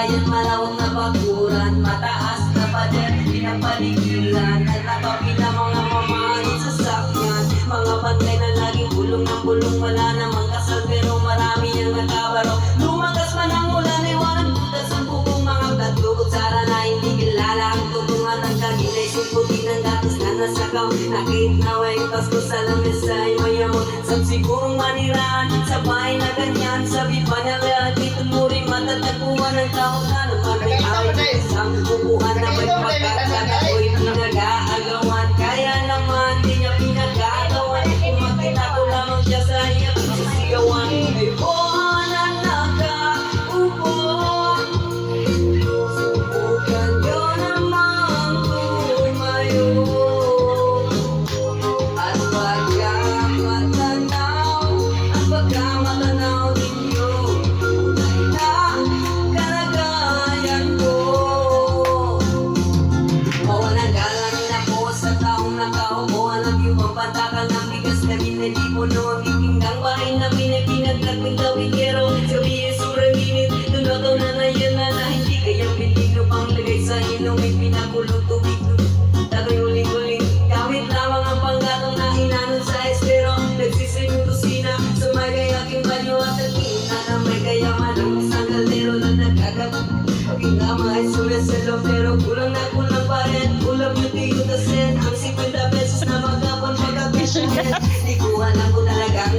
bayan, malawak na bakuran, mataas na pader, pinapaligiran, at nakapila mga mamahalin sa sakyan. Mga bantay na laging bulong ng bulong, wala namang kasal pero marami ang nakabaro. Lumagas man ang ulan, iwanan butas ang bubong, mga katugod sana na hindi kilala ang tutungan ng kagilay. Sumputin ng gatos na nasakaw, nakit na way Pasko sa lamesa ay mayamon. Sab sigurong manirahan sa bahay na ganyan, sabi pa niya lahat dito mo rin matatagpuan ng tao na napag-awit. Isang bubuhan na may pagkakata ko'y pinag-aagawan, kaya naman di niya pinag-aagawan. Kung makita ko lamang siya sa iyak sisigawan, ay buhanan nakaupo. Subukan nyo naman tumayo, at pagkamatanaw ninyo, tunay na kalagayan ko. Mawalang galang na po sa taong nakaupo, alam yung pampatakal ng bigas na binalipo noong ikinggang bahay namin ay pinaglakwing dawikero. Sabihin surang init, tunakaw na na yan na hindi kayang binigno pang lagay sa ilong, may pinakulong tubig. Tako'y uling-uling, gamit lamang ang panggatong na inanon sa estero. Nagsisinusina sa may kayaking banyo at nagkina na may kayaman ang isang kaldero na nagkagabot. Aking ama ay sumiselo pero kulang na kulang pa rin. Kulang yung tigo tasin, ang 50 pesos na magkapon magkakasyahin. Di ko alam kung talagang